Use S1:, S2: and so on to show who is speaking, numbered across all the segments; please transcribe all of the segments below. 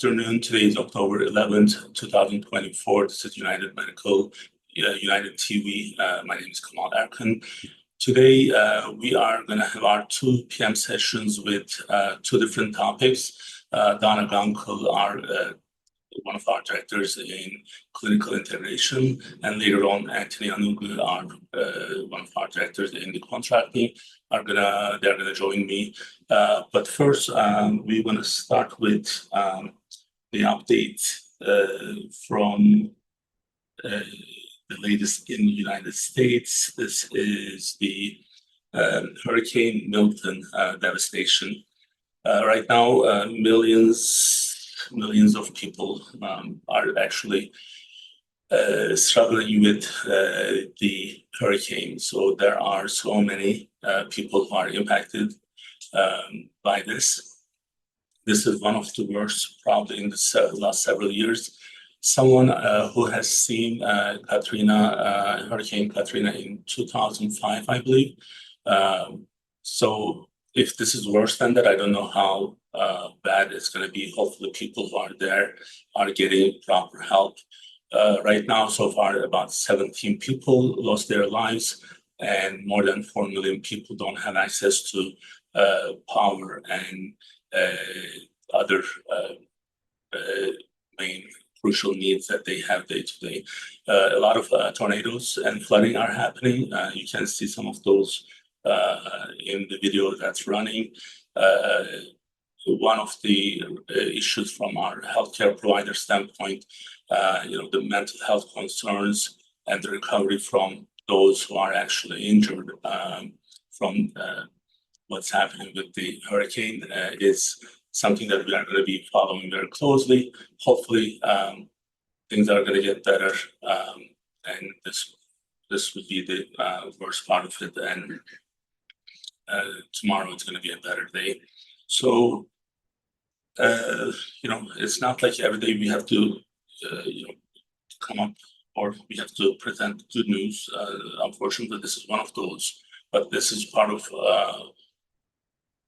S1: afternoon. Today is October 11th, 2024. This is UnitedTV. My name is Kamal Erkan. Today, we are going to have our 2 p.m. sessions with 2 different topics. Donna Gunkel, one of our directors in clinical integration, and later on, Anthony Anugu, one of our directors in the contracting, they're gonna join me. But first, we want to start with the update from the latest in the United States. This is the Hurricane Milton devastation. Right now, millions of people are actually struggling with the hurricane. So there are so many people who are impacted by this. This is one of the worst, probably in the last several years. Someone who has seen Hurricane Katrina in 2005, I believe. So if this is worse than that, I don't know how bad it's going to be. Hopefully people who are there are getting proper help. Right now, so far, about 17 people lost their lives, and more than 4 million people don't have access to power and other main crucial needs that they have day to day. A lot of tornadoes and flooding are happening. You can see some of those in the video that's running. One of the issues from our healthcare provider standpoint, the mental health concerns and the recovery from those who are actually injured from what's happening with the hurricane is something that we are going to be following very closely. Hopefully, things are going to get better, and this would be the worst part of it. And tomorrow it's going to be a better day. So, it's not like every day we have to, come up or we have to present good news. Unfortunately, this is one of those, but this is part of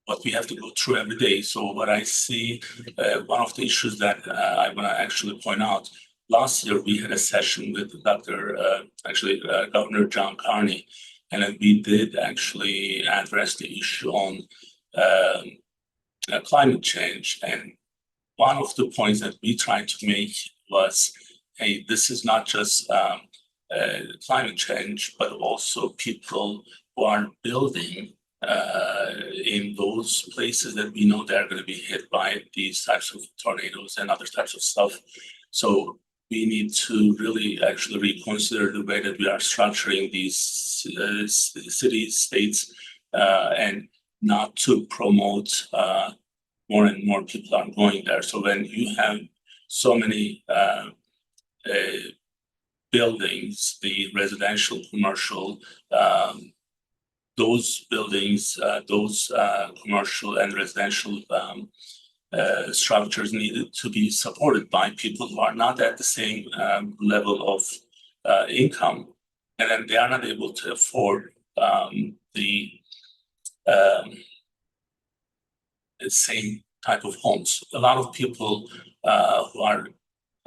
S1: what we have to go through every day. So what I see, one of the issues that I want to actually point out, last year we had a session with Governor John Carney, and then we did actually address the issue on climate change. And one of the points that we tried to make was, hey, this is not just climate change, but also people who are building in those places that we know they're going to be hit by these types of tornadoes and other types of stuff. So we need to really actually reconsider the way that we are structuring these cities, states, and not to promote more and more people are going there. So when you have so many buildings, the residential, commercial, those buildings, those commercial and residential structures needed to be supported by people who are not at the same level of income, and then they are not able to afford the same type of homes. A lot of people who are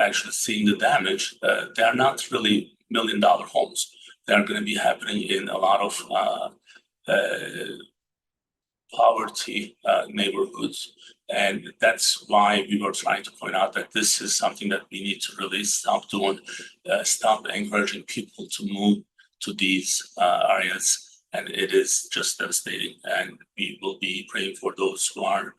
S1: actually seeing the damage, they are not really million-dollar homes. They are going to be happening in a lot of poverty neighborhoods. And that's why we were trying to point out that this is something that we need to really stop doing, stop encouraging people to move to these areas. And it is just devastating. And we will be praying for those who are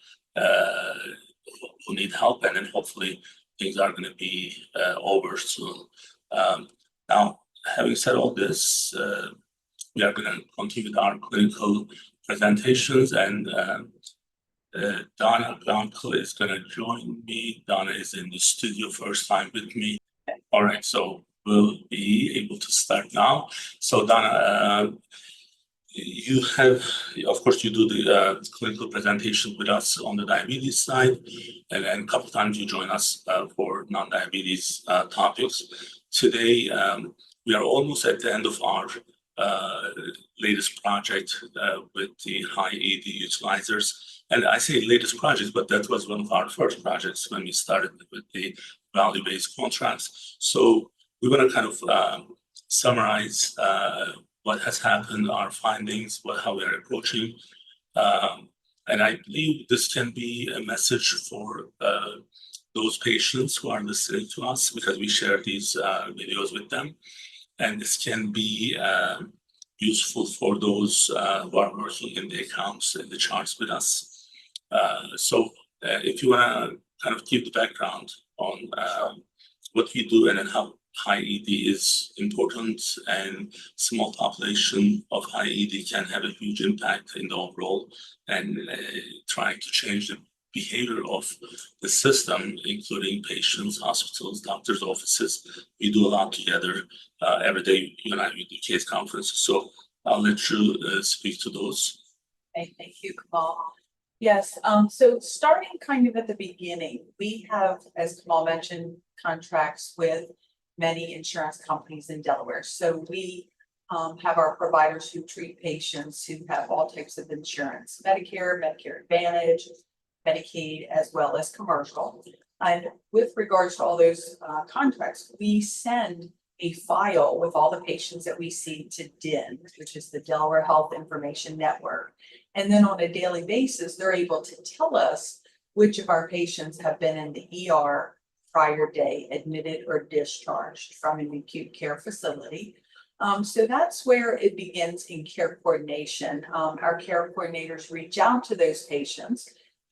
S1: who need help, and then hopefully things are going to be over soon. Now, having said all this, we are going to continue with our clinical presentations, and Donna Gunkel is going to join me. Donna is in the studio first time with me. All right, so we'll be able to start now. So Donna, you have, of course, you do the clinical presentation with us on the diabetes side, and then a couple of times you join us for non-diabetes topics. Today, we are almost at the end of our latest project with the high ED utilizers. And I say latest project, but that was one of our first projects when we started with the value-based contracts. So we want to kind of summarize what has happened, our findings, how we are approaching. And I believe this can be a message for those patients who are listening to us, because we share these videos with them. And this can be useful for those who are working in the accounts and the charts with us. So if you want to kind of give the background on what we do and then how high ED is important, and small population of high ED can have a huge impact in the overall, and trying to change the behavior of the system, including patients, hospitals, doctors' offices. We do a lot together every day. You and I, we do case conferences. So I'll let you speak to those.
S2: Okay, thank you, Kamal. Yes, so starting kind of at the beginning, we have, as Kamal mentioned, contracts with many insurance companies in Delaware. So we have our providers who treat patients who have all types of insurance: Medicare, Medicare Advantage, Medicaid, as well as commercial. And with regards to all those contracts, we send a file with all the patients that we see to DIN, which is the Delaware Health Information Network. And then on a daily basis, they're able to tell us which of our patients have been in the ER prior day, admitted or discharged from an acute care facility. So that's where it begins in care coordination. Our care coordinators reach out to those patients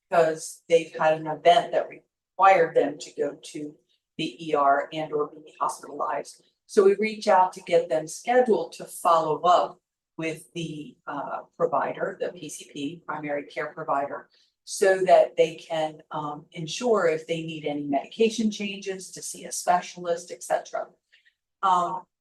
S2: because they've had an event that required them to go to the ER and or be hospitalized. So we reach out to get them scheduled to follow up with the provider, the PCP, primary care provider, so that they can ensure if they need any medication changes, to see a specialist, etc.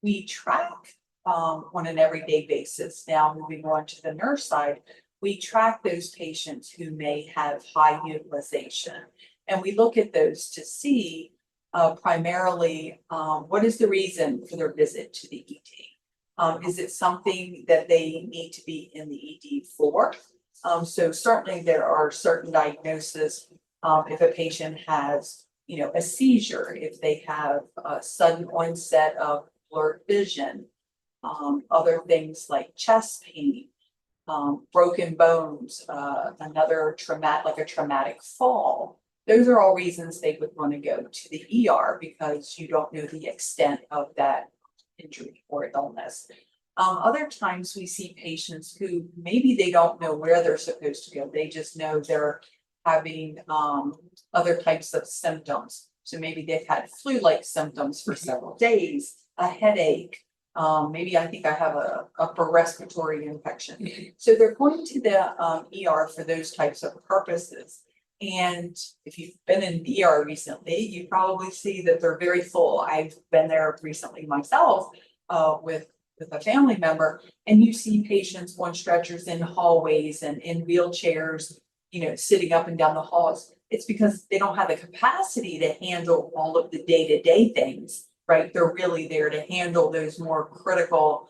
S2: We track on an everyday basis. Now moving on to the nurse side, we track those patients who may have high utilization. And we look at those to see primarily what is the reason for their visit to the ED. Is it something that they need to be in the ED for? So certainly there are certain diagnoses. If a patient has, a seizure, if they have a sudden onset of blurred vision, other things like chest pain, broken bones, another like a traumatic fall. Those are all reasons they would want to go to the ER, because you don't know the extent of that injury or illness. Other times we see patients who maybe they don't know where they're supposed to go. They just know they're having other types of symptoms. So maybe they've had flu-like symptoms for several days, a headache, maybe I think I have a upper respiratory infection. So they're going to the ER for those types of purposes. And if you've been in the ER recently, you probably see that they're very full. I've been there recently myself with a family member, and you see patients on stretchers in hallways and in wheelchairs, sitting up and down the halls. It's because they don't have the capacity to handle all of the day-to-day things, right? They're really there to handle those more critical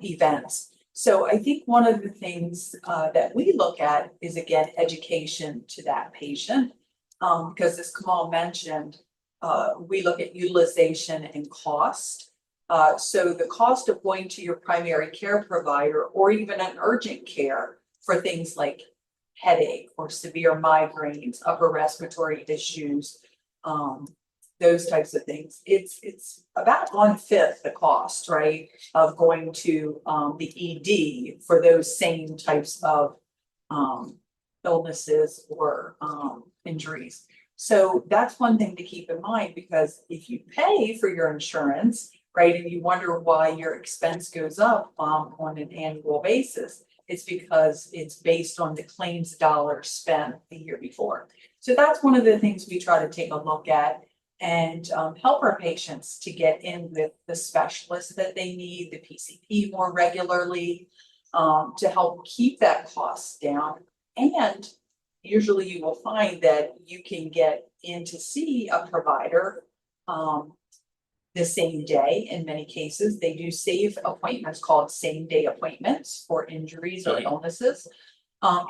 S2: events. So I think one of the things that we look at is, again, education to that patient, because as Kamal mentioned, we look at utilization and cost. So the cost of going to your primary care provider or even an urgent care for things like headache or severe migraines, upper respiratory issues, those types of things. It's about 1/5 the cost, right, of going to the ED for those same types of illnesses or injuries. So that's one thing to keep in mind, because if you pay for your insurance, right, and you wonder why your expense goes up on an annual basis, it's because it's based on the claims dollars spent the year before. So that's one of the things we try to take a look at and help our patients to get in with the specialists that they need, the PCP more regularly, to help keep that cost down. And usually you will find that you can get in to see a provider the same day in many cases. They do save appointments called same-day appointments for injuries or
S1: Okay.
S2: illnesses.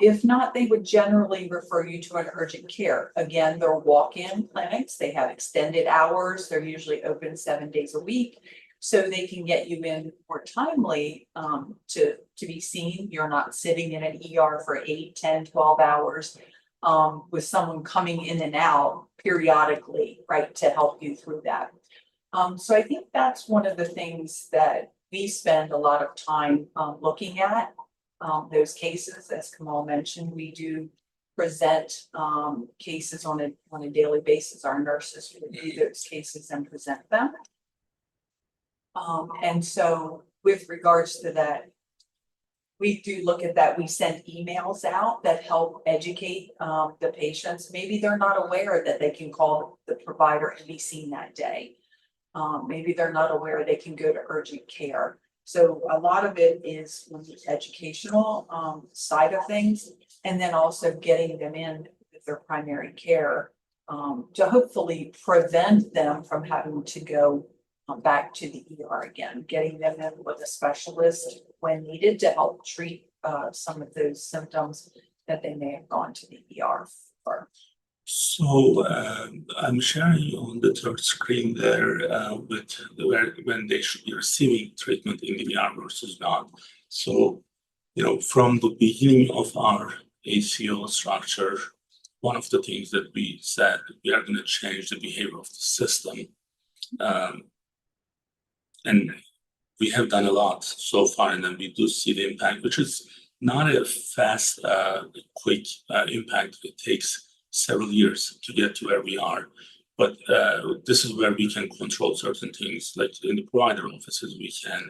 S2: If not, they would generally refer you to an urgent care. Again, they're walk-in clinics. They have extended hours. They're usually open 7 days a week. So they can get you in more timely to be seen. You're not sitting in an ER for 8, 10, 12 hours with someone coming in and out periodically, right, to help you through that. So I think that's one of the things that we spend a lot of time looking at. Those cases, as Kamal mentioned, we do present cases on a daily basis. Our nurses review those cases and present them. And so with regards to that, we do look at that. We send emails out that help educate the patients. Maybe they're not aware that they can call the provider and be seen that day. Maybe they're not aware they can go to urgent care. So a lot of it is on the educational side of things, and then also getting them in with their primary care to hopefully prevent them from having to go back to the ER again, getting them in with a specialist when needed to help treat some of those symptoms that they may have gone to the ER for.
S1: So I'm sharing on the third screen there when they should be receiving treatment in the ER versus not. So, from the beginning of our ACO structure, one of the things that we said, we are going to change the behavior of the system. And we have done a lot so far, and then we do see the impact, which is not a fast, quick impact. It takes several years to get to where we are. But this is where we can control certain things, like in the provider offices, we can,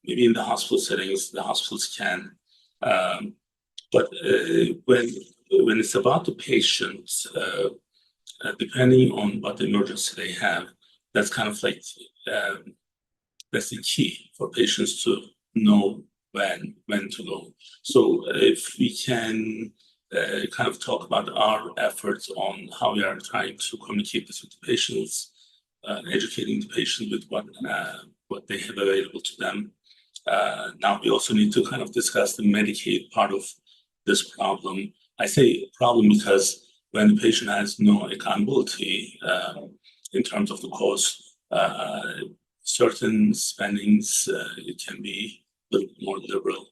S1: maybe in the hospital settings, the hospitals can. But when it's about the patients, depending on what emergency they have, that's kind of like, that's the key for patients to know when to go. So if we can kind of talk about our efforts on how we are trying to communicate this with the patients, educating the patient with what they have available to them. Now we also need to kind of discuss the Medicaid part of this problem. I say problem because when the patient has no accountability in terms of the cost, certain spendings, it can be a little more liberal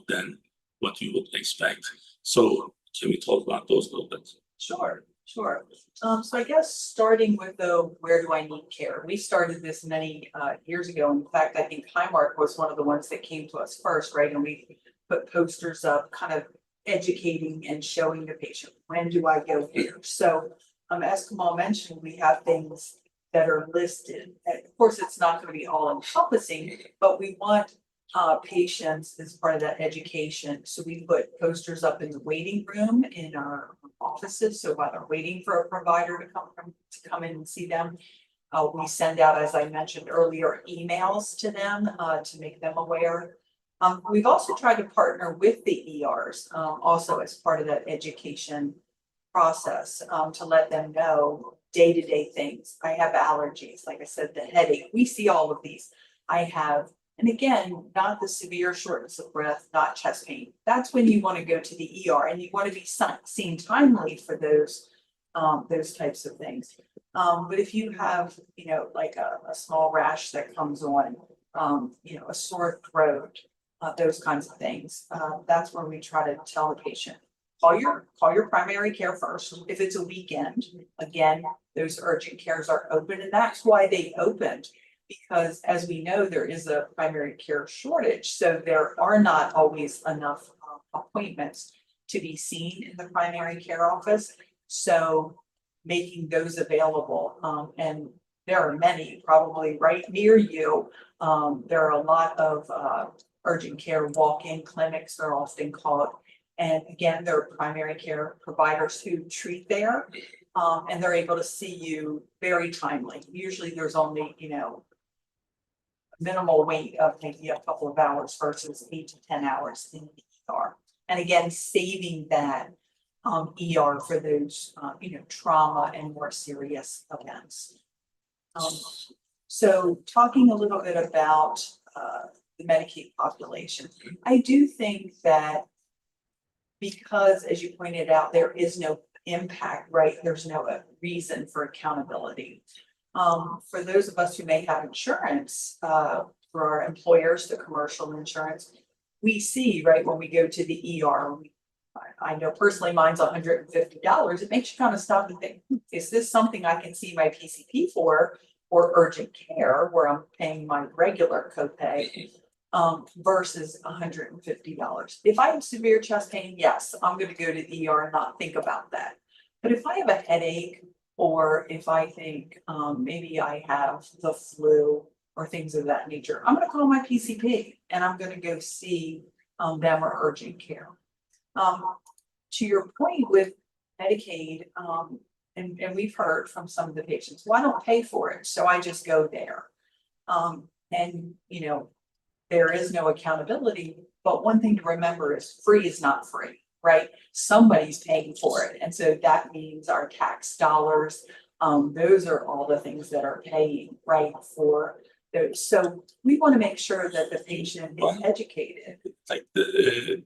S1: than what you would expect. So can we talk about those a little bit?
S2: Sure. So I guess starting with where do I need care? We started this many years ago. In fact, I think Highmark was one of the ones that came to us first, right? And we put posters up kind of educating and showing the patient, when do I go here? So as Kamal mentioned, we have things that are listed. And of course, it's not going to be all encompassing, but we want patients as part of that education. So we put posters up in the waiting room in our offices. So while they're waiting for a provider to come in and see them, we send out, as I mentioned earlier, emails to them to make them aware. We've also tried to partner with the ERs also as part of that education process to let them know day-to-day things. I have allergies, like I said, the headache. We see all of these. I have, and again, not the severe shortness of breath, not chest pain. That's when you want to go to the ER and you want to be seen timely for those types of things. But if you have, like a small rash that comes on, a sore throat, those kinds of things, that's where we try to tell the patient, call your primary care first. If it's a weekend, again, those urgent cares are open, and that's why they opened. Because as we know, there is a primary care shortage. So there are not always enough appointments to be seen in the primary care office. So making those available, and there are many probably right near you. There are a lot of urgent care walk-in clinics, they're often called. And again, there are primary care providers who treat there, and they're able to see you very timely. Usually there's only, minimal wait of maybe a couple of hours versus 8 to 10 hours in the ER. And again, saving that ER for those, trauma and more serious events. So talking a little bit about the Medicaid population, I do think that because, as you pointed out, there is no impact, right? There's no reason for accountability. For those of us who may have insurance, for our employers, the commercial insurance, we see, right, when we go to the ER, I know personally mine's $150. It makes you kind of stop and think, is this something I can see my PCP for, or urgent care where I'm paying my regular copay, versus $150. If I have severe chest pain, yes, I'm going to go to the ER and not think about that. But if I have a headache, or if I think maybe I have the flu or things of that nature, I'm going to call my PCP and I'm going to go see them or urgent care. To your point with Medicaid, and we've heard from some of the patients, well, I don't pay for it, so I just go there. And you know, there is no accountability, but one thing to remember is free is not free, right? Somebody's paying for it. And so that means our tax dollars, those are all the things that are paying, right, for those. So we want to make sure that the patient is educated.
S1: Like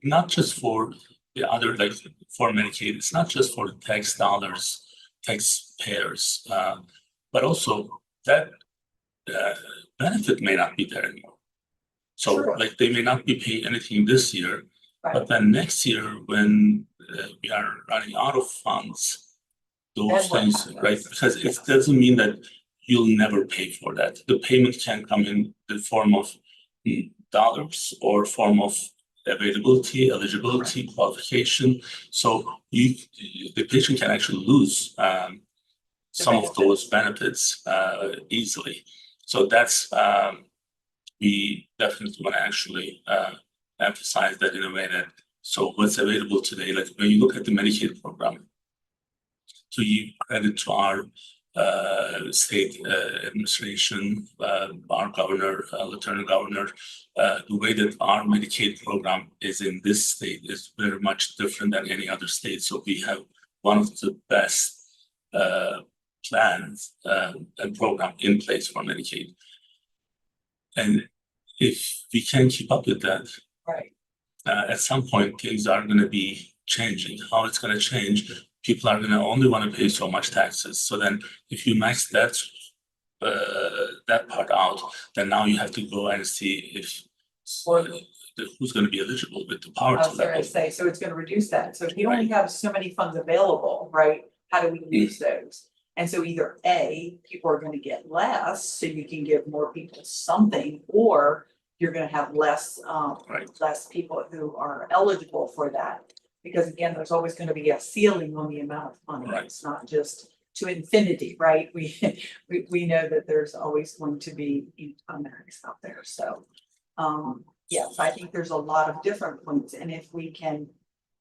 S1: not just for the other, like for Medicaid, it's not just for the tax dollars, taxpayers, but also that benefit may not be there anymore. So
S2: Sure.
S1: like they may not be paying anything this year,
S2: Right.
S1: but then next year when we are running out of funds, those
S2: That's what
S1: things,
S2: happens.
S1: right? Because it doesn't mean that you'll never pay for that. The payment can come in the form of dollars or form of availability, eligibility, qualification. So the patient can actually lose some of those benefits easily. So that's we definitely want to actually emphasize that in a way that, so what's available today, like when you look at the Medicaid program, so you credit to our state administration, our governor, lieutenant governor, the way that our Medicaid program is in this state is very much different than any other state. So we have one of the best plans and program in place for Medicaid. And if we can keep up with that,
S2: Right.
S1: At some point things are going to be changing. How it's going to change? People are going to only want to pay so much taxes. So then, if you max that part out, then now you have to go and see if who's going to be eligible with the poverty
S2: I was going
S1: level.
S2: to say, so it's going to reduce that. So if you only have so many funds available, right? How do we use those? And so either A, people are going to get less, so you can give more people something, or you're going to have less less people who are eligible for that. Because again, there's always going to be a ceiling on the amount of money.
S1: Right.
S2: It's not just to infinity, right? We know that there's always going to be a max out there. So yes, I think there's a lot of different points. And if we can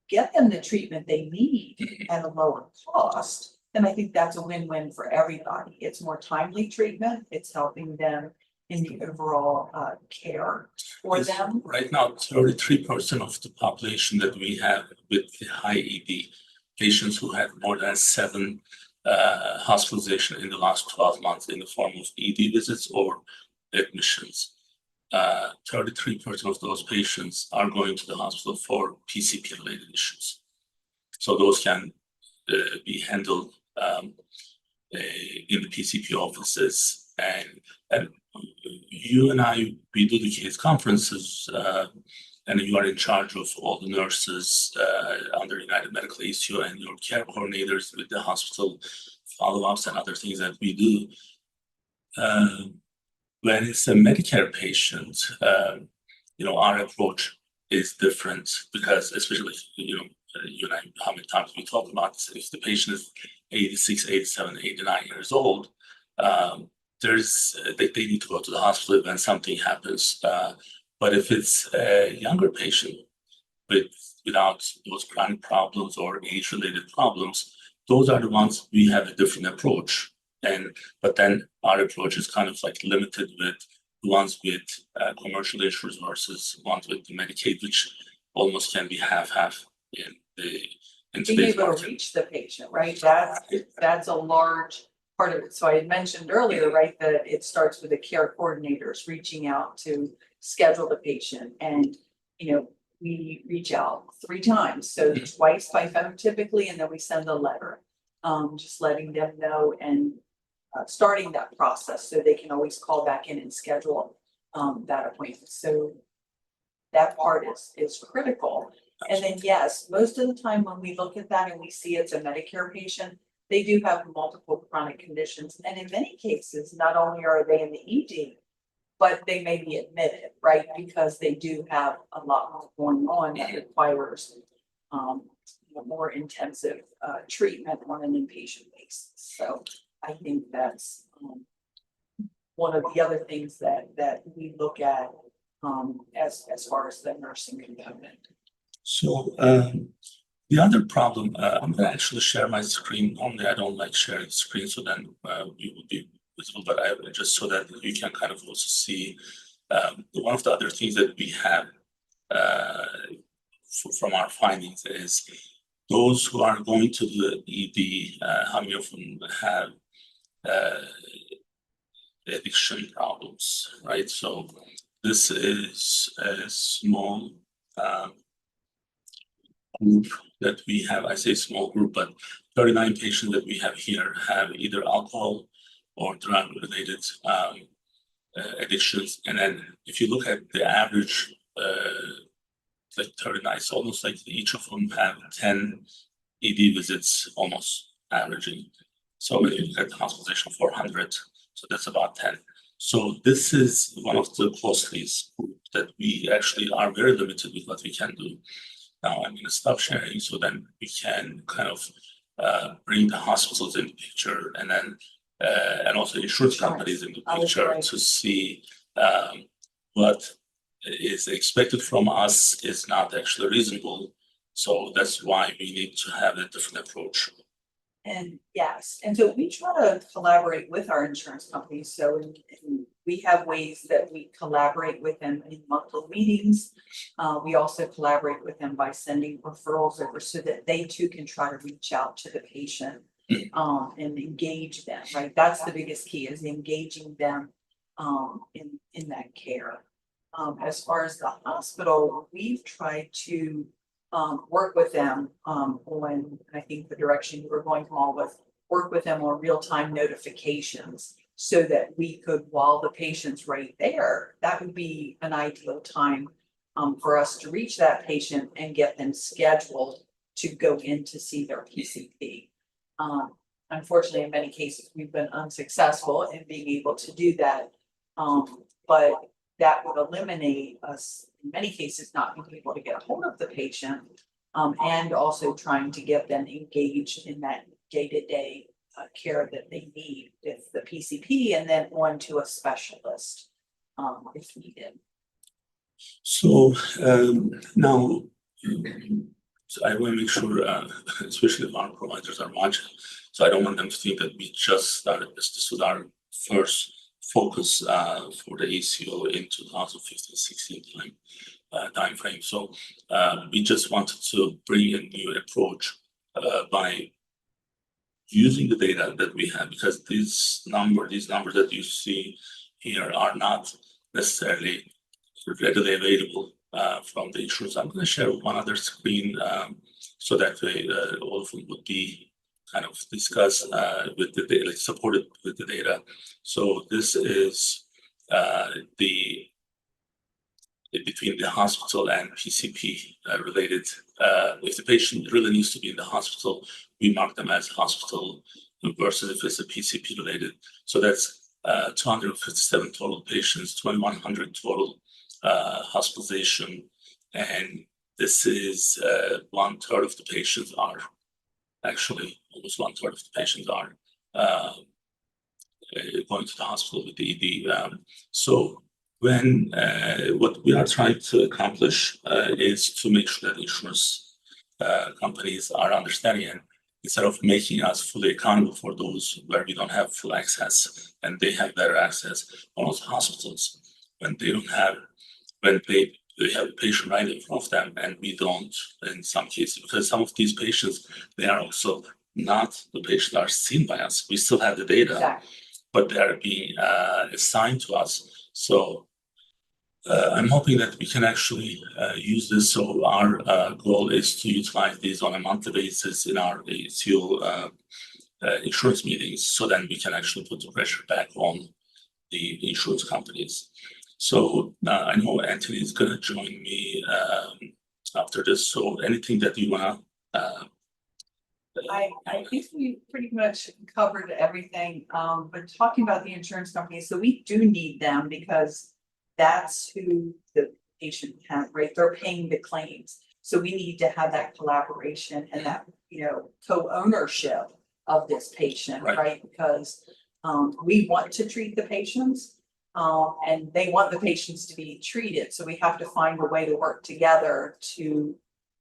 S2: get them the treatment they need at a lower cost, then I think that's a win-win for everybody. It's more timely treatment. It's helping them in the overall care for them.
S1: Right now, 33% of the population that we have with the high ED patients who had more than 7 hospitalization in the last 12 months in the form of ED visits or admissions. 33% of those patients are going to the hospital for PCP-related issues. So those can be handled in the PCP offices, and you and I, we do the case conferences, and you are in charge of all the nurses under United Medical ACO and your care coordinators with the hospital follow-ups and other things that we do. When it's a Medicare patient, our approach is different because, especially, you and I, how many times we talk about this, if the patient is 86, 87, 89 years old, they need to go to the hospital when something happens. But if it's a younger patient without those chronic problems or age-related problems, those are the ones we have a different approach. But then our approach is kind of like limited with the ones with commercial insurance versus ones with the Medicaid, which almost can be half-half in
S2: Being
S1: today's
S2: able
S1: market.
S2: to reach the patient, right? That's a large part of it. So I had mentioned earlier, right, that it starts with the care coordinators reaching out to schedule the patient. And, we reach out 3 times, so twice by phone typically, and then we send a letter, just letting them know and starting that process so they can always call back in and schedule that appointment. So that part is critical. And then, yes, most of the time when we look at that and we see it's a Medicare patient, they do have multiple chronic conditions. And in many cases, not only are they in the ED, but they may be admitted, right? Because they do have a lot more going on that requires more intensive treatment on an inpatient basis. So I think that's one of the other things that we look at as far as the nursing component.
S1: So the other problem, I'm gonna actually share my screen. Only I don't like sharing screen, so then we will be visible, but I just so that you can kind of also see one of the other things that we have from our findings is those who are going to the ED, how many of them have addiction problems, right? So this is a small group that we have. I say small group, but 39 patients that we have here have either alcohol or drug-related addictions. And then if you look at the average, like 39, it's almost like each of them have 10 ED visits, almost averaging. So when you look at hospitalization 400, so that's about 10. So this is one of the costliest groups that we actually are very limited with what we can do. Now I'm gonna stop sharing so then we can kind of bring the hospitals in the picture and then and also insurance companies in the picture to see what is expected from us is not actually reasonable. So that's why we need to have a different approach.
S2: And yes, and so we try to collaborate with our insurance companies. So we have ways that we collaborate with them in monthly meetings. We also collaborate with them by sending referrals over so that they too can try to reach out to the patient and engage them, right? That's the biggest key, is engaging them in that care. As far as the hospital, we've tried to work with them on, I think the direction you were going from all with, work with them on real-time notifications so that we could, while the patient's right there, that would be an ideal time for us to reach that patient and get them scheduled to go in to see their PCP. Unfortunately, in many cases, we've been unsuccessful in being able to do that. But that would eliminate us, in many cases, not being able to get a hold of the patient, and also trying to get them engaged in that day-to-day care that they need with the PCP and then on to a specialist if needed.
S1: So now, so I want to make sure, especially if our providers are watching, so I don't want them to think that we just started this was our first focus for the ACO in 2015-16 time frame. So we just wanted to bring a new approach by using the data that we have, because these numbers that you see here are not necessarily readily available from the insurance. I'm going to share one other screen so that way all of them would be kind of discussed with the data, supported with the data. So this is between the hospital and PCP related. If the patient really needs to be in the hospital, we mark them as hospital versus if it's a PCP related. So that's 257 total patients, 2,100 total hospitalization, and this is 1/3 of the patients are actually almost 1/3 of the patients are going to the hospital with the ED. So when what we are trying to accomplish is to make sure that insurance companies are understanding, and instead of making us fully accountable for those where we don't have full access and they have better access, almost hospitals when they don't have, when they have a patient right in front of them and we don't in some cases, because some of these patients, they are also not the patients are seen by us. We still have the data,
S2: Exactly.
S1: but they are being assigned to us. So I'm hoping that we can actually use this. So our goal is to utilize these on a monthly basis in our ACO insurance meetings, so then we can actually put the pressure back on the insurance companies. So I know Anthony is going to join me after this. So anything that you want to
S2: I think we pretty much covered everything, but talking about the insurance companies, so we do need them because that's who the patient has, right? They're paying the claims. So we need to have that collaboration and that, co-ownership of this patient,
S1: Right.
S2: right? Because we want to treat the patients, and they want the patients to be treated. So we have to find a way to work together to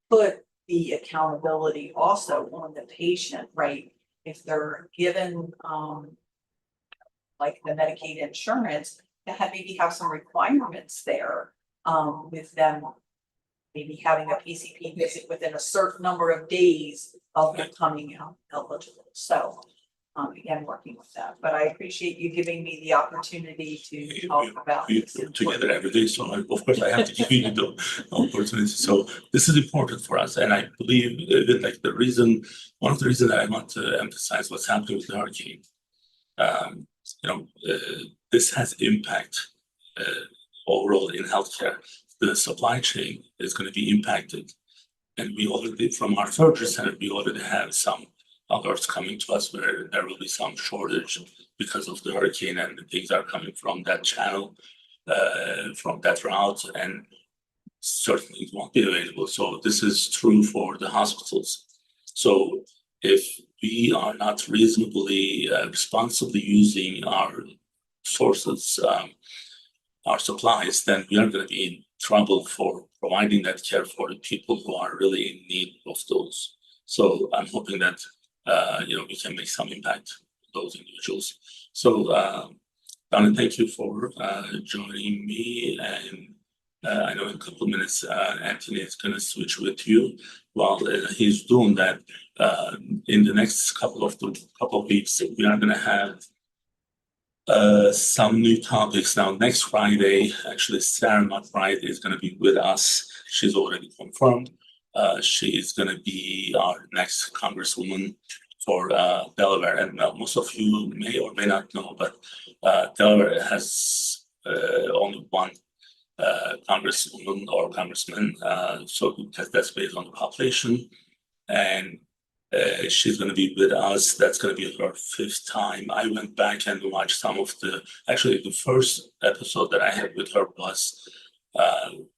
S2: put the accountability also on the patient, right? If they're given, like the Medicaid insurance, to maybe have some requirements there, with them maybe having a PCP visit within a certain number of days of becoming eligible. So, again, working with that, but I appreciate you giving me the opportunity to talk about
S1: we
S2: this.
S1: work together every day. So of course I have to give you the opportunity. So this is important for us. And I believe that one of the reasons that I want to emphasize what's happening with the hurricane, this has impact overall in healthcare. The supply chain is going to be impacted. And we already, from our surgery center, we already have some alerts coming to us where there will be some shortage because of the hurricane, and things are coming from that channel, from that route, and certain things won't be available. So this is true for the hospitals. So if we are not reasonably, responsibly using our sources, our supplies, then we are going to be in trouble for providing that care for the people who are really in need of those. So I'm hoping that we can make some impact on those individuals. So Donna, thank you for joining me, and I know in a couple of minutes Anthony is going to switch with you. While he's doing that, in the next couple of weeks, we are going to have some new topics. Now, next Friday, actually, SarahMcBride is going to be with us. She's already confirmed. She is going to be our next congresswoman for Delaware. And most of you may or may not know, but Delaware has only one congresswoman or congressman. So that's based on the population. And she's going to be with us. That's going to be her 5th time. I went back and watched actually the first episode that I had with her was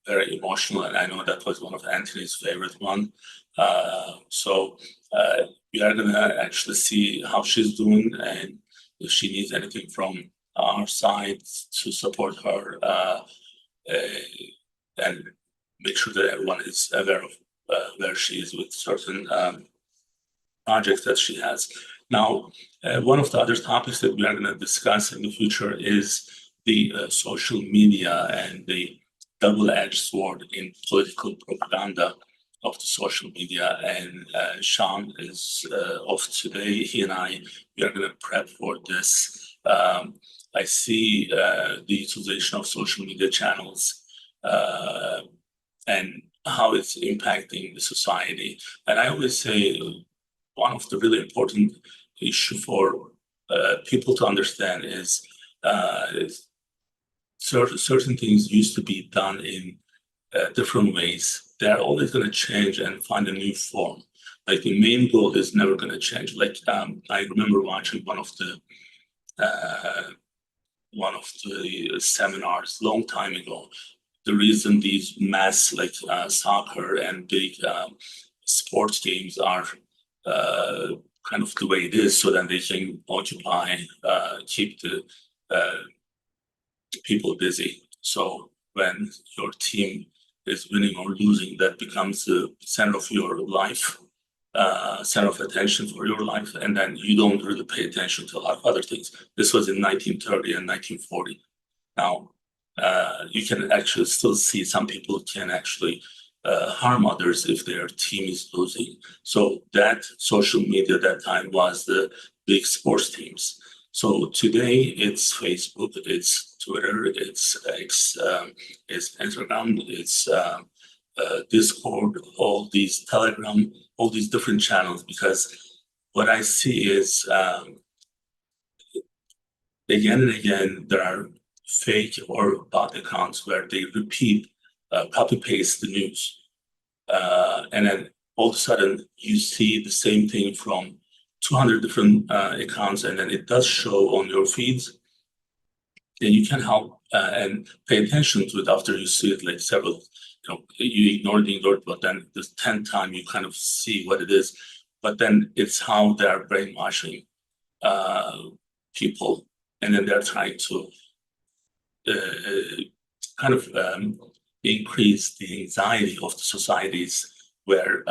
S1: very emotional, and I know that was one of Anthony's favorite one. So we are going to actually see how she's doing, and if she needs anything from our side to support her, and make sure that everyone is aware of where she is with certain projects that she has. Now, one of the other topics that we are going to discuss in the future is the social media and the double-edged sword in political propaganda of the social media. And Sean is off today. He and we are going to prep for this. I see the utilization of social media channels and how it's impacting the society. And I always say, one of the really important issue for people to understand is certain things used to be done in different ways. They're always going to change and find a new form. Like the main goal is never going to change. Like I remember watching one of the seminars long time ago. The reason these mass like soccer and big sports games are kind of the way it is, so that they can occupy, keep the people busy. So when your team is winning or losing, that becomes the center of your life, center of attention for your life, and then you don't really pay attention to a lot of other things. This was in 1930 and 1940. Now, you can actually still see some people can actually harm others if their team is losing. So that social media at that time was the big sports teams. So today it's Facebook, it's Twitter, it's X, it's Instagram, it's Discord, all these Telegram, all these different channels. Because what I see is again and again there are fake or bot accounts where they repeat, copy paste the news, and then all of a sudden you see the same thing from 200 different accounts, and then it does show on your feeds. Then you can help and pay attention to it after you see it like several, you ignore it, but then the 10th time you kind of see what it is. But then it's how they're brainwashing people, and then they're trying to kind of increase the anxiety of the societies where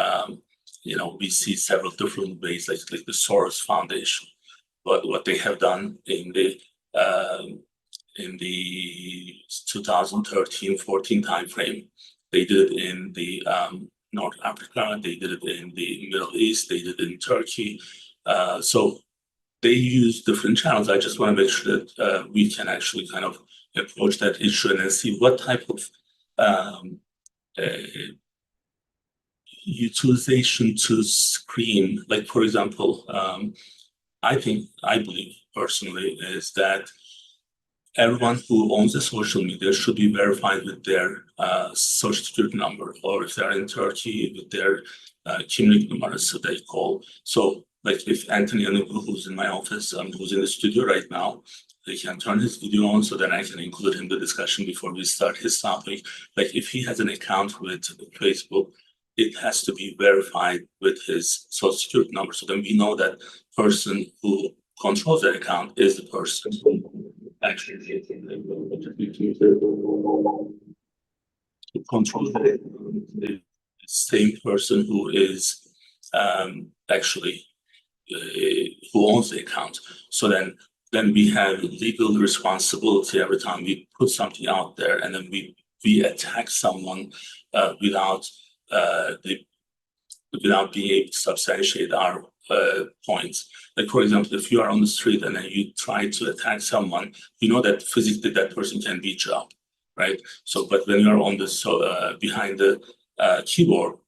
S1: we see several different ways, like the Soros Foundation. But what they have done in the 2013-14 timeframe, they did it in the North Africa, they did it in the Middle East, they did it in Turkey. So they use different channels. I just want to make sure that we can actually kind of approach that issue and then see what type of utilization to screen. Like, for example, I believe personally is that everyone who owns a social media should be verified with their social security number, or if they're in Turkey, with their kimlik numarası they call. So, like if Anthony, who's in my office, who's in the studio right now, he can turn his video on so then I can include him in the discussion before we start his topic. Like if he has an account with Facebook, it has to be verified with his social security number. So then we know that person who controls that account is the person who actually controls the same person who is actually who owns the account. So then we have legal responsibility every time we put something out there, and then we attack someone without being able to substantiate our points. Like, for example, if you are on the street and then you try to attack someone, you know that physically that person can beat you up, right? So, but when you're on the behind the keyboard,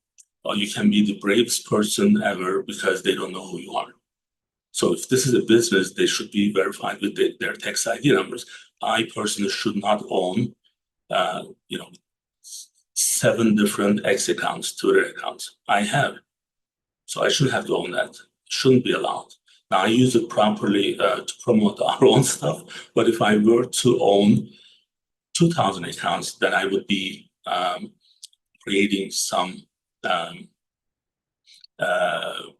S1: you can be the bravest person ever because they don't know who you are. So if this is a business, they should be verified with their tax ID numbers. I personally should not own, 7 different X accounts, Twitter accounts. I have, so I shouldn't have to own that. It shouldn't be allowed. Now I use it properly to promote our own stuff. But if I were to own 2,000 accounts, then I would be creating some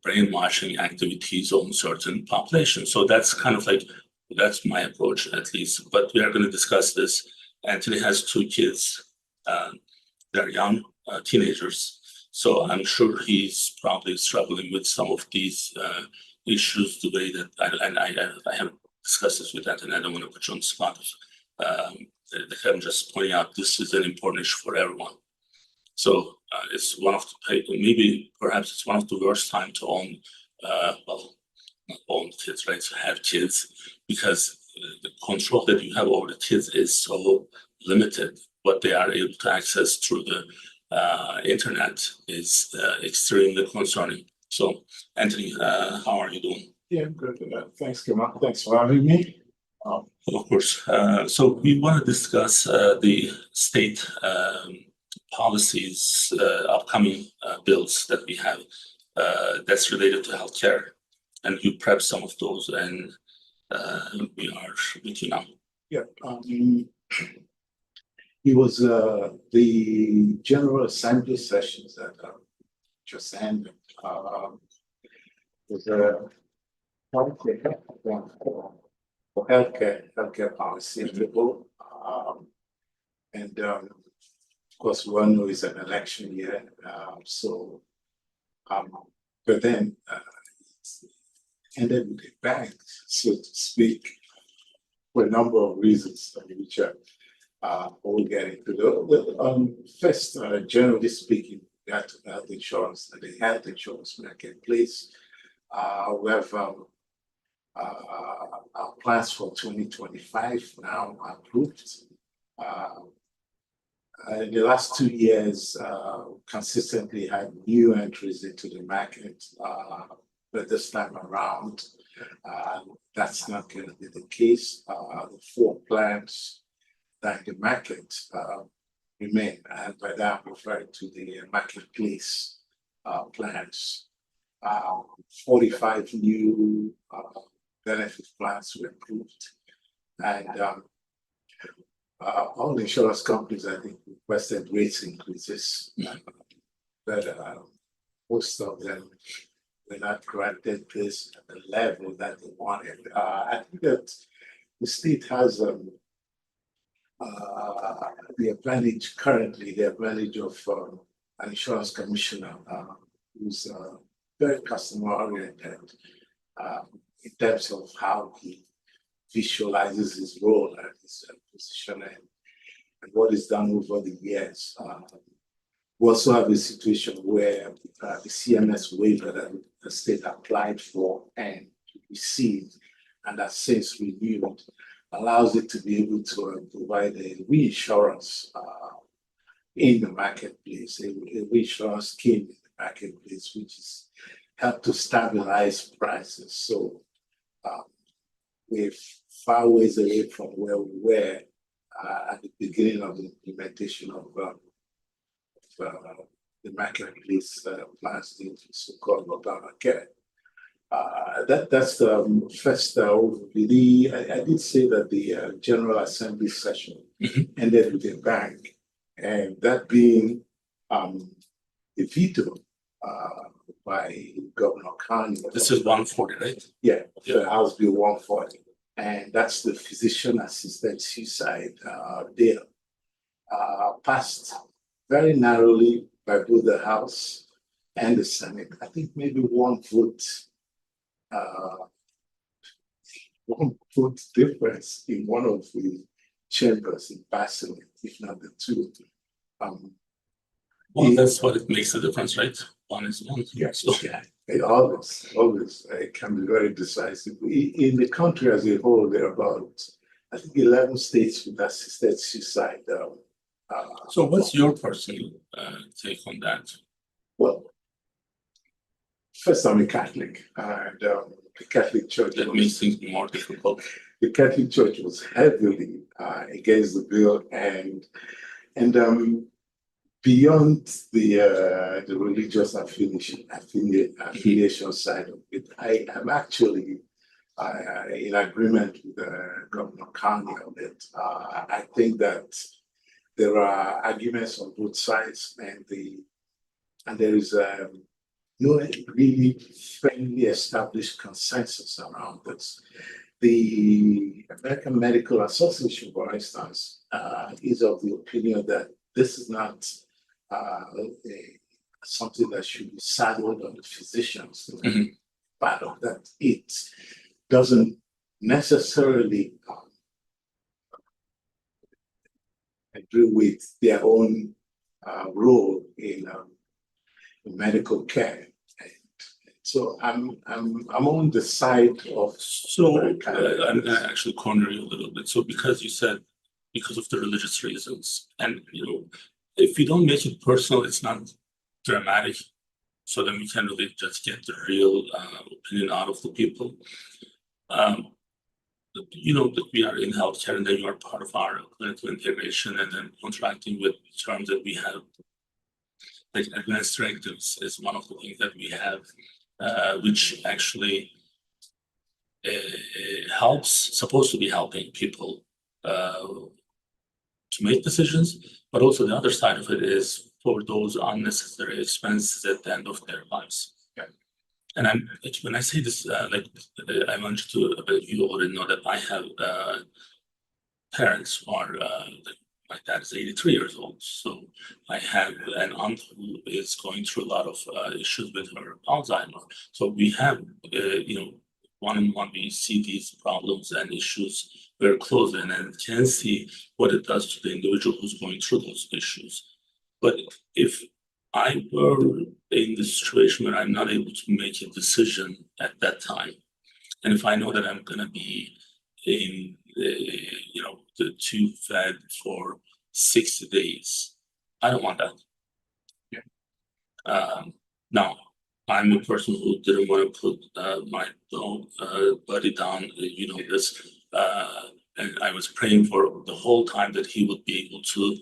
S1: brainwashing activities on certain populations. So that's kind of like, that's my approach at least. But we are going to discuss this. Anthony has 2 kids. They're young teenagers. So I'm sure he's probably struggling with some of these issues the way that I haven't discussed this with Anthony. I don't want to put you on the spot. I'm just pointing out this is an important issue for everyone. So it's one of the, perhaps it's one of the worst time to own, not own kids, right? To have kids, because the control that you have over the kids is so limited. What they are able to access through the internet is extremely concerning. So, Anthony, how are you doing?
S3: Yeah, I'm good. Thanks, Kamal. Thanks for having me.
S1: Of course. So we want to discuss the state policies, upcoming bills that we have that's related to healthcare, and you prep some of those, and we are with you now.
S3: Yeah, it was the General Assembly sessions that just ended. Was healthcare policy bill, and of course, we all know it's an election year, but then it's ended with a bang, so to speak, for a number of reasons, which we'll get into first, generally speaking, we have to health insurance and the health insurance marketplace. We have our plans for 2025 now approved. In the last 2 years, consistently had new entries into the market, but this time around, that's not going to be the case. The 4 plans that the market remain, and by that I'm referring to the marketplace plans. 45 new benefit plans were approved, and all the insurance companies, I think, requested rates increases, but most of them were not granted this at the level that they wanted. I think that the state has the advantage currently, the advantage of an insurance commissioner who's very customer oriented in terms of how he visualizes his role and his position and what is done over the years. We also have a situation where the CMS waiver that the state applied for and received and has since renewed allows it to be able to provide a reinsurance in the marketplace, a reinsurance scheme in the marketplace, which is helped to stabilize prices. So we're far ways away from where we were at the beginning of the implementation of the marketplace plans, the so-called Obamacare. That's the first overview. I did say that the General Assembly session ended with a bang, and that being a veto by Governor Carney.
S1: This is 140, right?
S3: Yeah, House Bill 140, and that's the physician-assisted suicide bill, passed very narrowly by both the House and the Senate. I think maybe one vote difference in one of the chambers in passing it, if not the two.
S1: Well, that's what it makes a difference, right? One is one.
S3: Yes, so. Yeah. It always it can be very decisive. In the country as a whole, there are about, I think, 11 states with assisted suicide.
S1: So what's your personal take on that?
S3: Well, first, I'm a Catholic, and the Catholic Church.
S1: That makes things more difficult.
S3: The Catholic Church was heavily against the bill, and beyond the religious affiliation side of it, I am actually in agreement with Governor Carney on it. I think that there are arguments on both sides, and there is no really firmly established consensus around this. The American Medical Association, for instance, is of the opinion that this is not something that should be saddled on the physicians, but that it doesn't necessarily agree with their own role in medical care. So I'm on the side of.
S1: So I'm gonna actually corner you a little bit. So because you said because of the religious reasons, and if you don't make it personal, it's not dramatic. So then we can really just get the real opinion out of the people. That we are in healthcare, and then you are part of our clinical integration, and then contracting with terms that we have. Like administratives is one of the things that we have, which actually supposed to be helping people to make decisions, but also the other side of it is for those unnecessary expenses at the end of their lives.
S3: Yeah.
S1: And when I say this, I want you already know that I have parents who are my dad is 83 years old, so I have an aunt who is going through a lot of issues with her Alzheimer's. So we have, one-on-one, we see these problems and issues very closely and can see what it does to the individual who's going through those issues. But if I were in the situation where I'm not able to make a decision at that time, and if I know that I'm going to be in, the tube fed for 60 days, I don't want that. Now, I'm a person who didn't want to put my body down, this, and I was praying for the whole time that he would be able to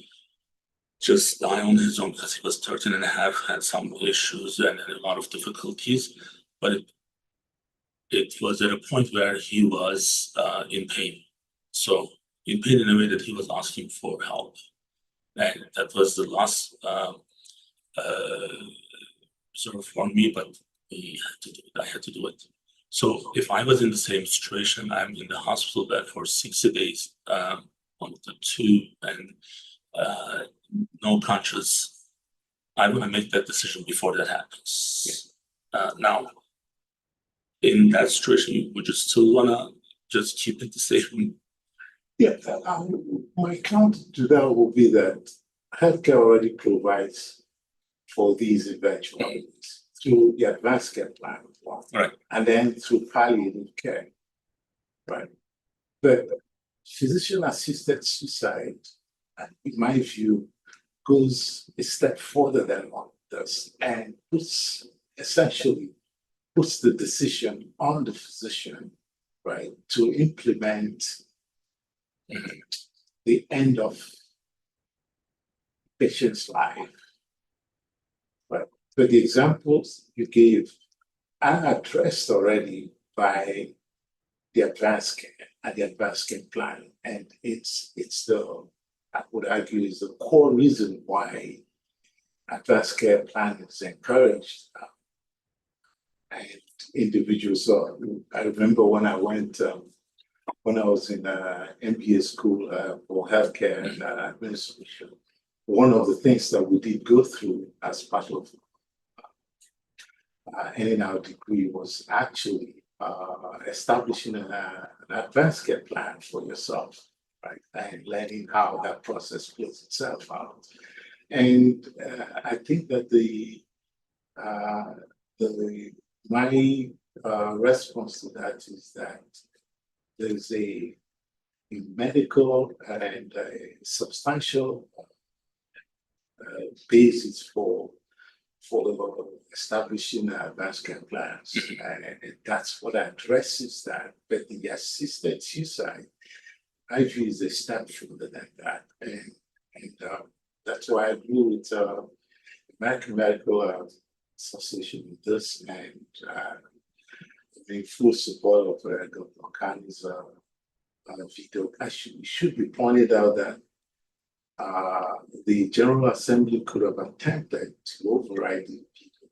S1: just die on his own, because he was 13 and a half, had some issues and a lot of difficulties, but it was at a point where he was in pain. So in pain in a way that he was asking for help. And that was the last sort of for me, but we had to do it. I had to do it. So if I was in the same situation, I'm in the hospital bed for 60 days on the tube and no conscious, I want to make that decision before that happens. Now, in that situation, would you still want to just keep it the same?
S3: Yeah, my counter to that will be that healthcare already provides for these eventualities through the advanced care plan,
S1: Right.
S3: and then through palliative care, right? But physician-assisted suicide, in my view, goes a step further than what it does, and essentially puts the decision on the physician, right, to implement the end of patient's life. Right. But the examples you gave are addressed already by the advanced care and the advanced care plan. And it's I would argue, is the core reason why advanced care plan is encouraged. And individuals, so I remember when I went, when I was in MBA school for healthcare and administration, one of the things that we did go through as part of ending our degree was actually establishing an advanced care plan for yourself, right? And learning how that process plays itself out. And I think that my response to that is that there's a medical and a substantial basis for establishing advanced care plans, and that's what addresses that. But the assisted suicide, I view, is a step further than that, and that's why I agree with American Medical Association with this, and in full support of Dr. Kani's veto. It should be pointed out that the General Assembly could have attempted to override the veto,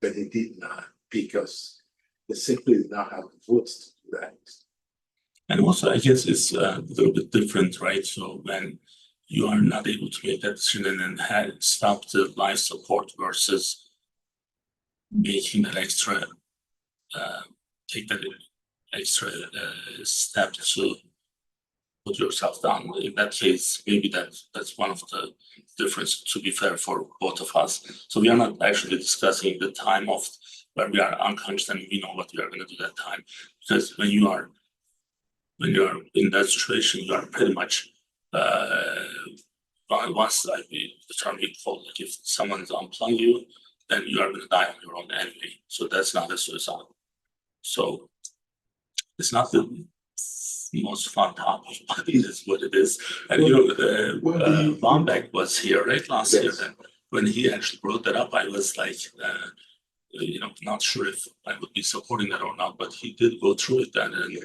S3: but they did not, because they simply did not have the votes to do that.
S1: And also, I guess it's a little bit different, right? So when you are not able to make that decision and then stop the life support versus making that extra, take that extra step to put yourself down. In that case, maybe that's one of the difference, to be fair, for both of us. So we are not actually discussing the time of where we are unconscious and we know what we are going to do that time. Because when you are in that situation, you are pretty much once like the term we call, like if someone's unplugging you, then you are going to die on your own anyway. So that's not a suicide. So it's not the most fun topic, but it is what it is. And Bombeck was here, right, last year. And when he actually brought that up, I was like, not sure if I would be supporting that or not, but he did go through it then. And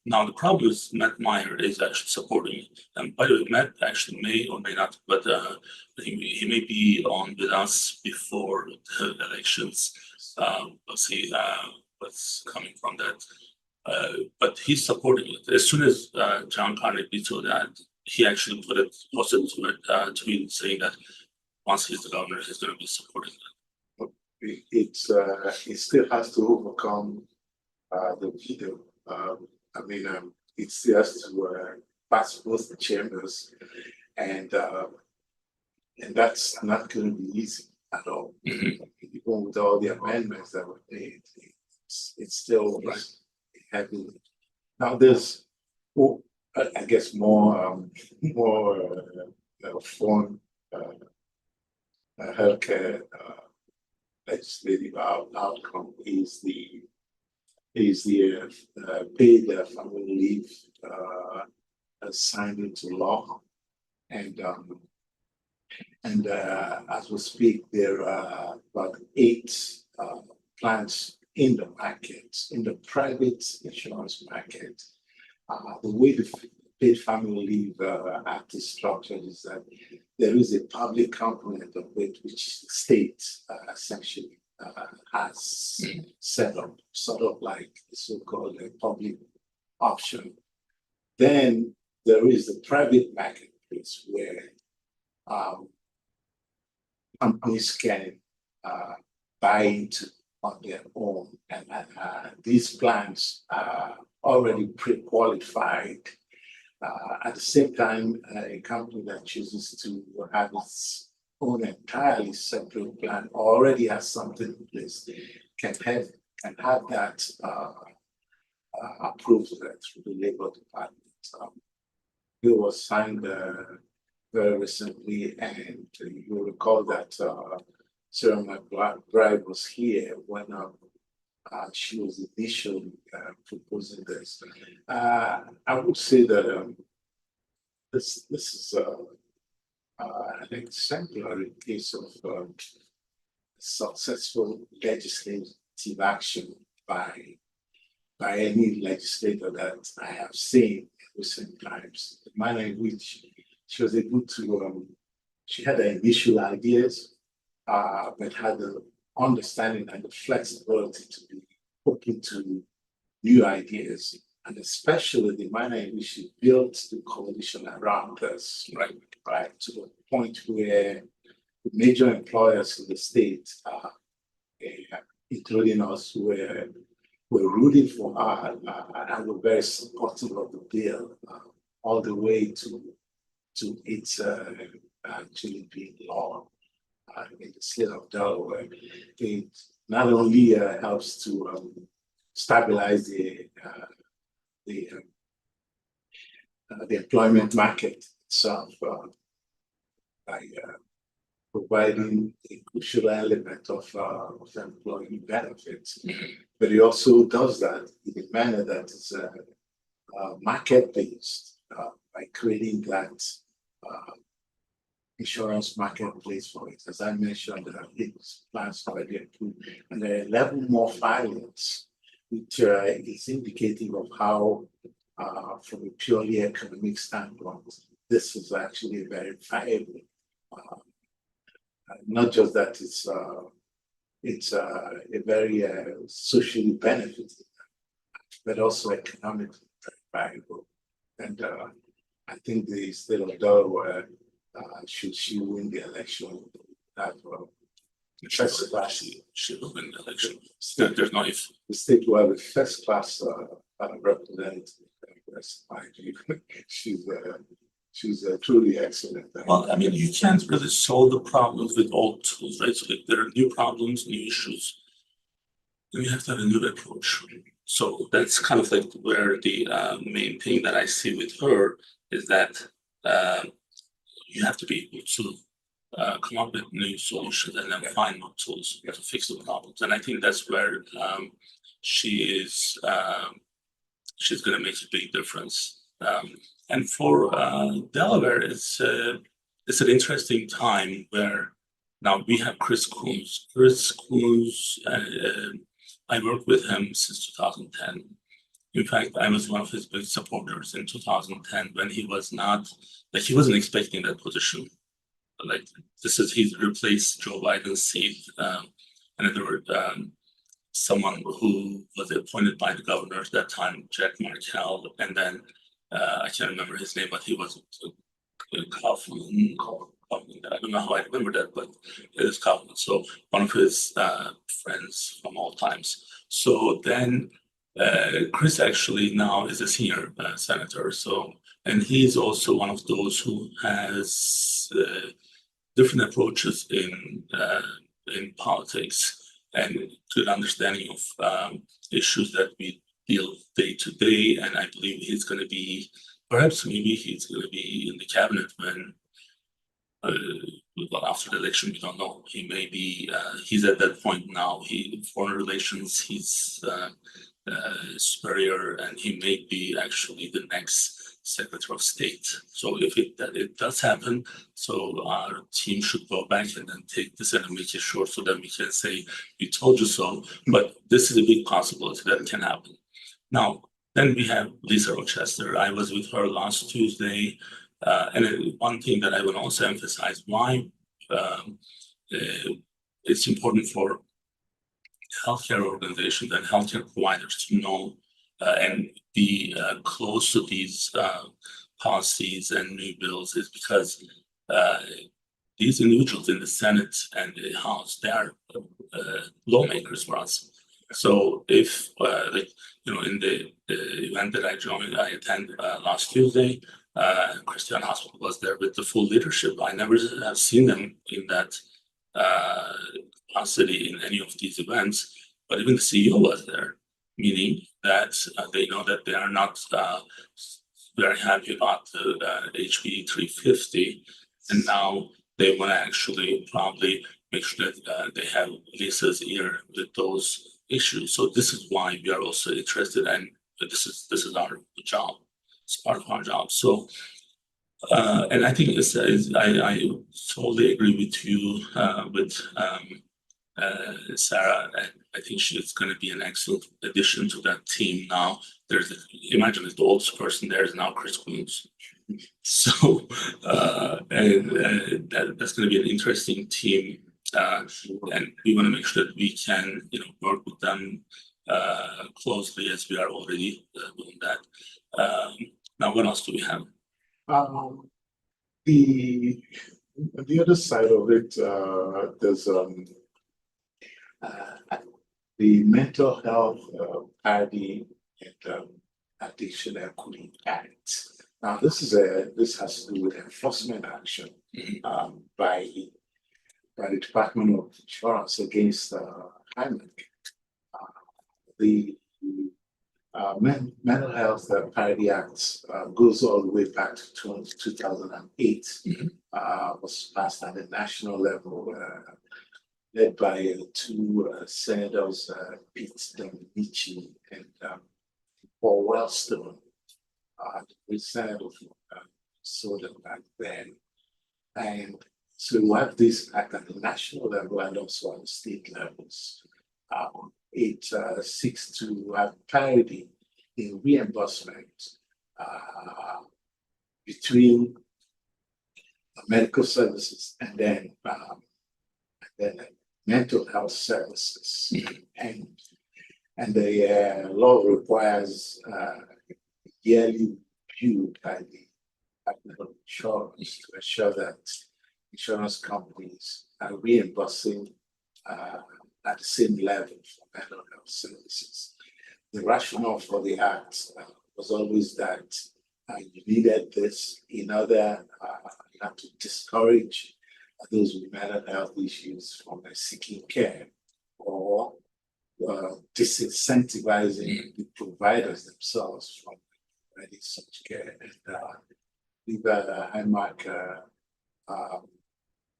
S1: now the problem is Matt Meyer is actually supporting it. And by the way, Matt actually may or may not, but he may be on with us before the elections. We'll see what's coming from that. But he's supporting it. As soon as John Carney vetoed that, he actually posted a tweet saying that once he's the governor, he's going to be supporting that.
S3: It still has to overcome the video. It's just to pass both the chambers, and that's not going to be easy at all.
S1: Mhm.
S3: Even with all the amendments that were made, it's still heavy. Now there's, I guess, more foreign healthcare legislative outcome is the paid family leave signed into law, and as we speak, there are about 8 plans in the market, in the private insurance market. The way the paid family leave act is structured is that there is a public component of it, which the state essentially has set up, sort of like the so-called public option. Then there is the private marketplace where companies can buy into on their own, and these plans are already pre-qualified. At the same time, a company that chooses to have its own entirely separate plan already has something in place, can have that approved through the Labor Department. It was signed very recently, and you recall that SarahMcBride was here when she was initially proposing this. I would say that this is an exemplary case of successful legislative action by any legislator that I have seen in recent times. The manner in which she was able to, she had the initial ideas, but had the understanding and the flexibility to be open to new ideas, and especially the manner in which she built the coalition around us, right, to the point where the major employers in the state, including us, were rooting for her and were very supportive of the bill, all the way to its actually being law in the state of Delaware. It not only helps to stabilize the employment market itself by providing a crucial element of employee benefits, but it also does that in a manner that is market-based by creating that insurance marketplace for it. As I mentioned, its plans already approved, and there are 11 more filings, which is indicative of how, from a purely economic standpoint, this is actually a very viable. Not just that it's a very socially benefiting, but also economically viable. And I think the state of Delaware, should she win the election, that first class,
S1: she will win the election. There's no if.
S3: the state will have a first class representative. She's truly excellent.
S1: Well, I mean, you can't really solve the problems with old tools, right? So if there are new problems, new issues, then you have to have a new approach. So that's kind of like where the main thing that I see with her is that you have to be able to come up with new solutions and then find new tools to fix the problems. And I think that's where she's going to make a big difference. And for Delaware, it's an interesting time where now we have Chris Coons. Chris Coons, I worked with him since 2010. In fact, I was one of his big supporters in 2010 when he was not, like, he wasn't expecting that position. Like, he's replaced Joe Biden's seat, and there were someone who was appointed by the governor at that time, Jack Markell, and then I can't remember his name, but he was Kaufman. I don't know how I remember that, but it is Kaufman. So one of his friends from all times. So then Chris actually now is a senior senator, and he's also one of those who has different approaches in politics and good understanding of issues that we deal day to day. And I believe he's going to be, perhaps maybe he's going to be in the cabinet when, well, after the election, we don't know. He may be, he's at that point now. Foreign relations, he's superior, and he may be actually the next Secretary of State. So if it does happen, so our team should go back and then take this and make it short so that we can say, we told you so. But this is a big possibility that can happen. Now, then we have Lisa Rochester. I was with her last Tuesday. And one thing that I will also emphasize, why it's important for healthcare organizations and healthcare providers to know and be close to these policies and new bills is because these individuals in the Senate and the House, they are lawmakers for us. So if, in the event that I attended last Tuesday, Christian Hospital was there with the full leadership. I never have seen them in that capacity in any of these events, but even the CEO was there, meaning that they know that they are not very happy about the HB 350, and now they want to actually probably make sure that they have Lisa's ear with those issues. So this is why we are also interested, and this is our job. It's part of our job. So, and I think I totally agree with you, with Sarah, and I think she's going to be an excellent addition to that team. Now, imagine if the oldest person there is now Chris Coons. So, and that's going to be an interesting team, and we want to make sure that we can, work with them closely as we are already doing that. Now, what else do we have?
S3: The other side of it, there's the Mental Health Parity and Addiction Equity Act. Now, this has to do with enforcement action by the Department of Insurance against HIMAC. The Mental Health Parity Act goes all the way back to 2008. Was passed at the national level, led by two senators, Pete Dominici and Paul Wellstone, the senator from Minnesota back then. And so we have this act at the national level and also at the state levels. It seeks to have parity in reimbursement between medical services and then mental health services. And the law requires yearly review by the Department of Insurance to ensure that insurance companies are reimbursing at the same level for mental health services. The rationale for the act was always that you needed this in order you have to discourage those with mental health issues from seeking care or disincentivizing the providers themselves from providing such care. And HIMAC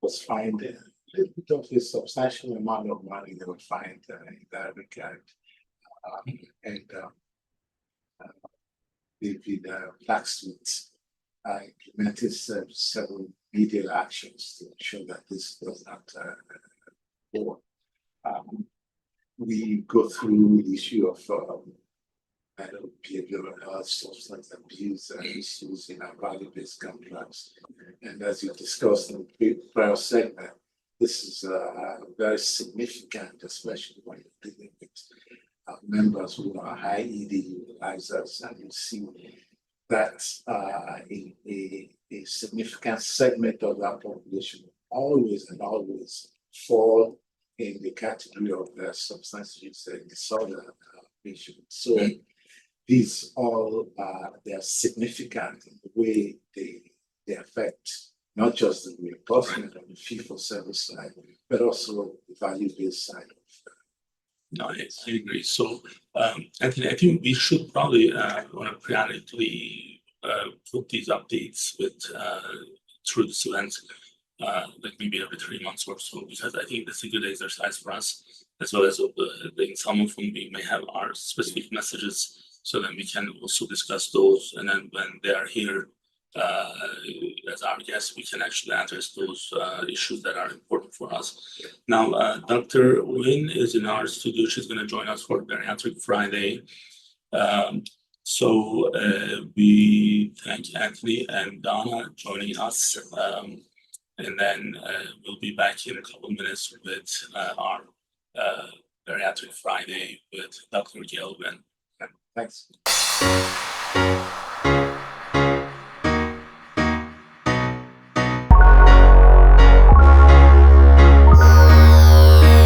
S3: was fined a little bit of a substantial amount of money they would find in that regard. David Blacksmith implemented several remedial actions to ensure that this does not go. We go through the issue of mental behavioral health, substance abuse issues in our value-based contracts. And as you discussed in the prior segment, this is very significant, especially when you're dealing with members who are high ED utilizers, and you see that a significant segment of that population always fall in the category of substance use disorder patients. So these all they are significant in the way they affect not just the reimbursement on the fee-for-service side, but also the value-based side of
S1: No, I agree. So, Anthony, I think we should probably periodically put these updates with through this event, like maybe every 3 months or so, because I think that's a good exercise for us, as well as in some of them we may have our specific messages, so then we can also discuss those, and then when they are here as our guests, we can actually address those issues that are important for us. Now, Dr. Wynn is in our studio. She's going to join us for Bariatric Friday. So we thank Anthony and Donna joining us. And then we'll be back in a couple of minutes with our Bariatric Friday with Dr. Gail Wynn.
S3: Thanks.